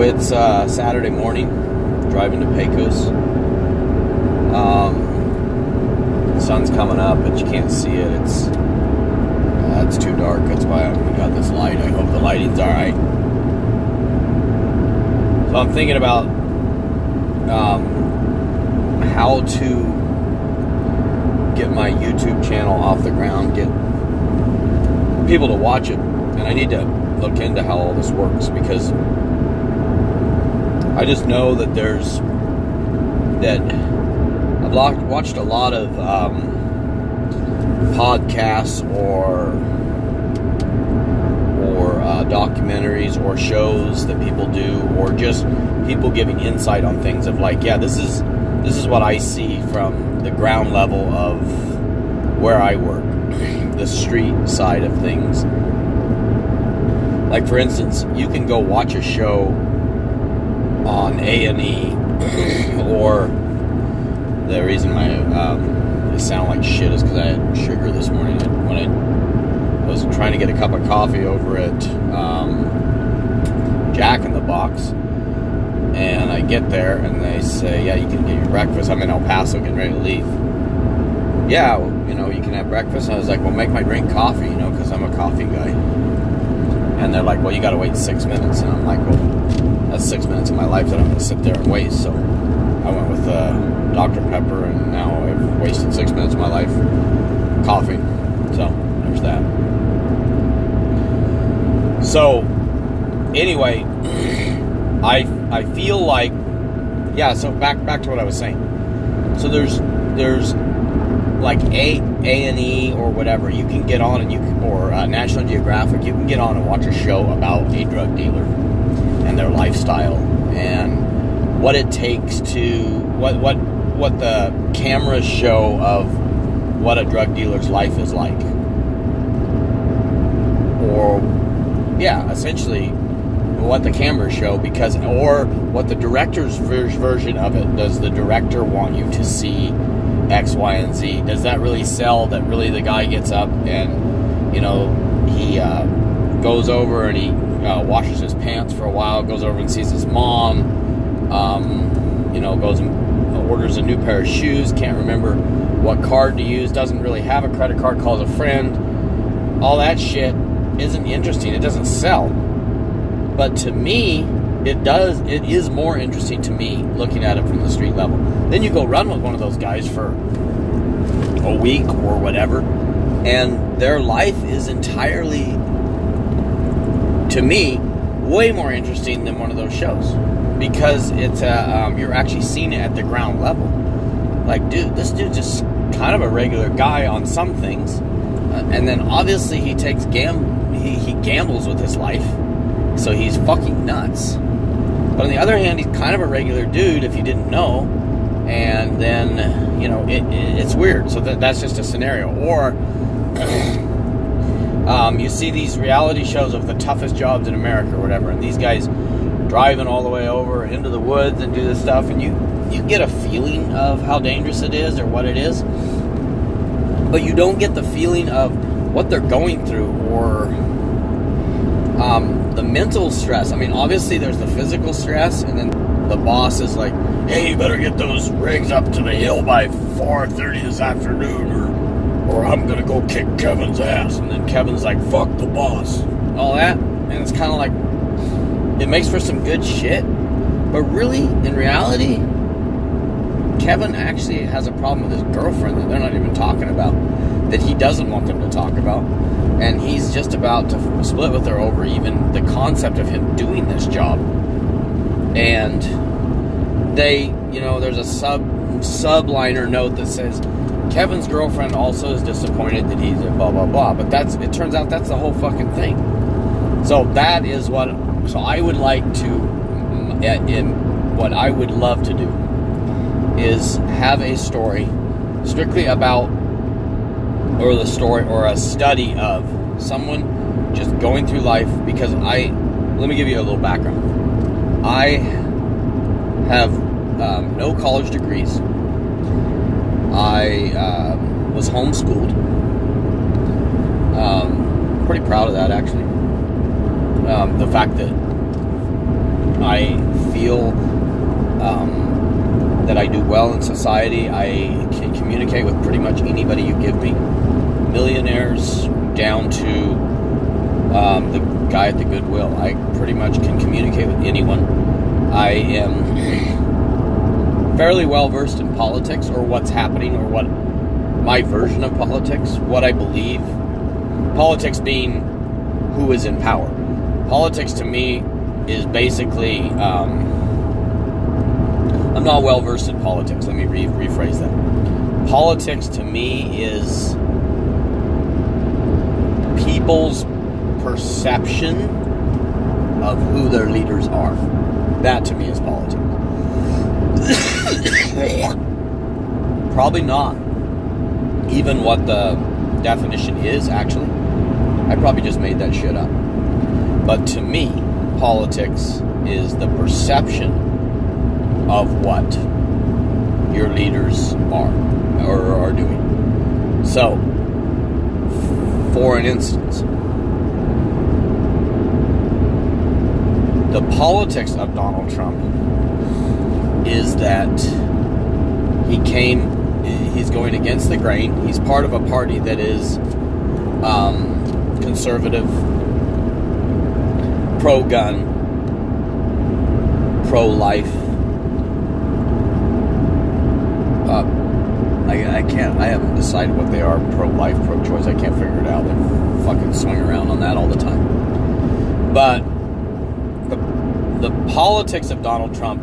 it's Saturday morning, driving to Pecos. The sun's coming up, but you can't see it. It's too dark. That's why we got this light. I hope the lighting's all right. So I'm thinking about how to get my YouTube channel off the ground, get people to watch it, and I need to look into how all this works, because I just know that I've watched a lot of podcasts or documentaries or shows that people do, or just people giving insight on things of like, yeah, this is what I see from the ground level of where I work, the street side of things. Like, for instance, you can go watch a show on A&E, or the reason I sound like shit is because I had sugar this morning. When I was trying to get a cup of coffee over at Jack in the Box, and I get there and they say, yeah, you can get your breakfast. I'm in El Paso getting ready to leave. Yeah, well, you can have breakfast. And I was like, well, make my drink coffee, because I'm a coffee guy. And they're like, well, you got to wait 6 minutes. And I'm like, well, that's 6 minutes of my life that I'm going to sit there and waste. So I went with Dr. Pepper, and now I've wasted 6 minutes of my life coffee. So there's that. So anyway, I feel like, yeah, so back to what I was saying. So there's like A&E or whatever, you can get on, and or National Geographic, you can get on and watch a show about a drug dealer and their lifestyle and what it takes to what the cameras show of what a drug dealer's life is like, or yeah, essentially what the cameras show, or what the director's version of it. Does the director want you to see X, Y, and Z? Does that really sell? That really the guy gets up and he goes over and he washes his pants for a while, goes over and sees his mom, goes and orders a new pair of shoes, can't remember what card to use, doesn't really have a credit card, calls a friend. All that shit isn't interesting. It doesn't sell. But to me, it does. It is more interesting to me looking at it from the street level. Then you go run with one of those guys for a week or whatever, and their life is entirely, to me, way more interesting than one of those shows, because it's you're actually seeing it at the ground level. Like, dude, this dude's just kind of a regular guy on some things, and then obviously he takes he gambles with his life. So he's fucking nuts. But on the other hand, he's kind of a regular dude if you didn't know. And then, it's weird. So that's just a scenario. Or you see these reality shows of the toughest jobs in America or whatever. And these guys driving all the way over into the woods and do this stuff. And you get a feeling of how dangerous it is or what it is. But you don't get the feeling of what they're going through, or the mental stress. I mean, obviously there's the physical stress, and then the boss is like, hey, you better get those rigs up to the hill by 4:30 this afternoon, or I'm gonna go kick Kevin's ass. And then Kevin's like, fuck the boss. All that. And it's kind of like, it makes for some good shit. But really, in reality, Kevin actually has a problem with his girlfriend that they're not even talking about, that he doesn't want them to talk about. And he's just about to split with her over even the concept of him doing this job. And they, there's a subliner note that says, Kevin's girlfriend also is disappointed that he's a blah, blah, blah. But it turns out that's the whole fucking thing. So that is what I would like to, what I would love to do is have a story strictly about, or the story or a study of someone just going through life. Because let me give you a little background. I have no college degrees. I was homeschooled. Pretty proud of that, actually. The fact that I feel that I do well in society. I can communicate with pretty much anybody you give me. Millionaires down to the guy at the Goodwill. I pretty much can communicate with anyone. I am fairly well versed in politics, or what's happening, or what my version of politics, what I believe. Politics being who is in power. Politics to me is basically, I'm not well versed in politics. Let me rephrase that. Politics to me is people's perception of who their leaders are. That to me is politics. Probably not even what the definition is, actually. I probably just made that shit up. But to me, politics is the perception of what your leaders are or are doing. So, for an instance, the politics of Donald Trump is that he's going against the grain. He's part of a party that is conservative, pro-gun, pro-life. I haven't decided what they are. Pro-life, pro-choice. I can't figure it out. They fucking swing around on that all the time. But the politics of Donald Trump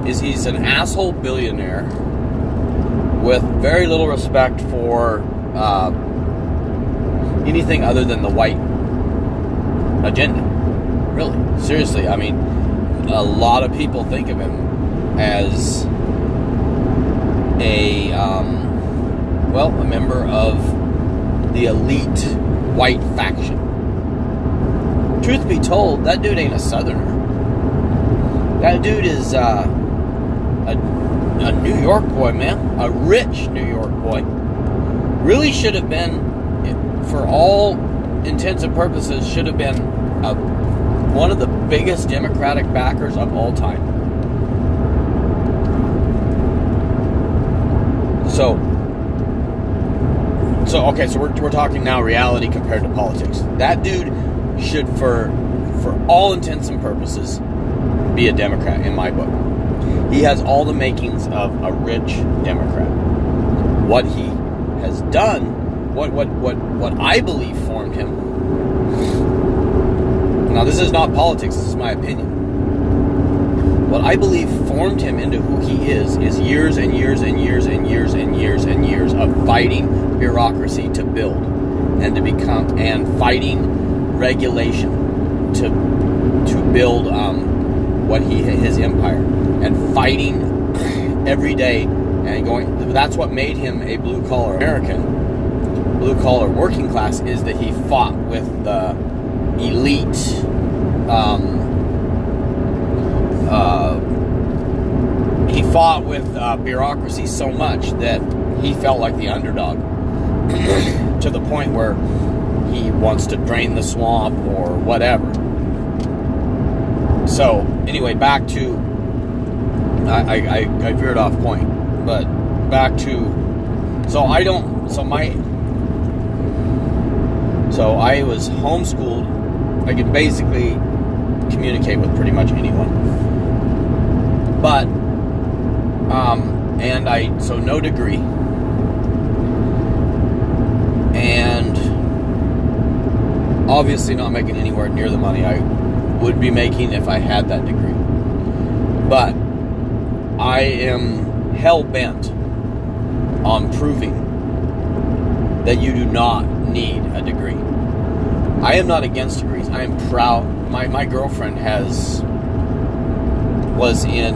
is he's an asshole billionaire with very little respect for anything other than the white agenda. Really. Seriously. I mean, a lot of people think of him as a member of the elite white faction. Truth be told, that dude ain't a Southerner. That dude is a New York boy, man. A rich New York boy. Really should have been, for all intents and purposes, should have been one of the biggest Democratic backers of all time. So we're talking now reality compared to politics. That dude should, for all intents and purposes, be a Democrat in my book. He has all the makings of a rich Democrat. What he has done, what I believe formed him. Now, this is not politics. This is my opinion. What I believe formed him into who he is years and years and years and years and years and years of fighting bureaucracy to build and to become, and fighting regulation to build his empire, and fighting every day and going. That's what made him a blue collar American, blue collar working class, is that he fought with the elite. He fought with bureaucracy so much that he felt like the underdog to the point where he wants to drain the swamp or whatever. So, anyway, back to... I veered off point. But, back to... So, I was homeschooled. I could basically communicate with pretty much anyone. But, so no degree. And obviously not making anywhere near the money I would be making if I had that degree. But I am hell-bent on proving that you do not need a degree. I am not against degrees. I am proud. My girlfriend was an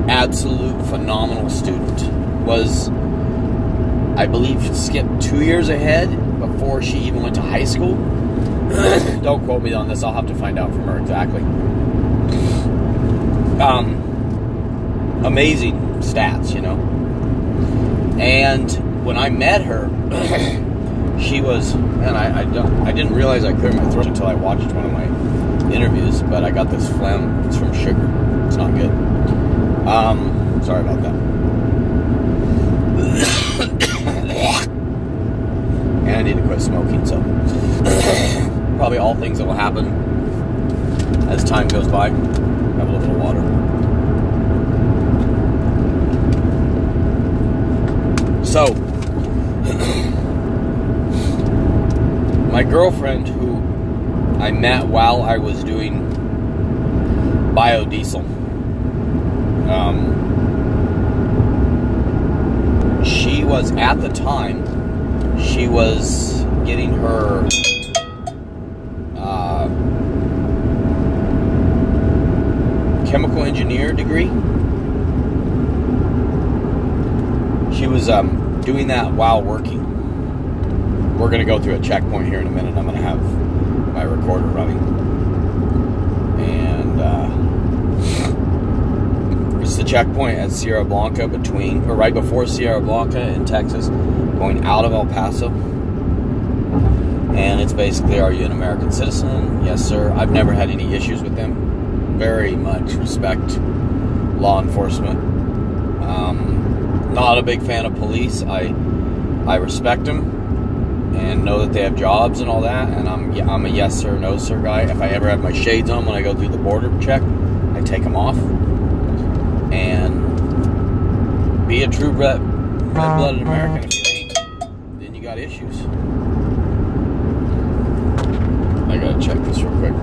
absolute phenomenal student. Was, I believe, skipped 2 years ahead before she even went to high school. Don't quote me on this. I'll have to find out from her exactly. Amazing stats, you know. And when I met her, she was, man, I didn't realize I cleared my throat until I watched one of my interviews, but I got this phlegm. It's from sugar. It's not good. Sorry about that. And I need to quit smoking, so probably all things that will happen as time goes by. Have a little bit of water. So, my girlfriend, who I met while I was doing biodiesel, she was, at the time, she was getting her chemical engineer degree. She was doing that while working. We're going to go through a checkpoint here in a minute. I'm going to have my recorder running. And it's the checkpoint at Sierra Blanca right before Sierra Blanca in Texas, going out of El Paso. And it's basically, are you an American citizen? Yes, sir. I've never had any issues with them. Very much respect law enforcement. Not a big fan of police. I respect them and know that they have jobs and all that. And I'm a yes sir, no sir guy. If I ever have my shades on when I go through the border check, I take them off. And be a true red-blooded American. If you ain't, then you got issues. I gotta check this real quick.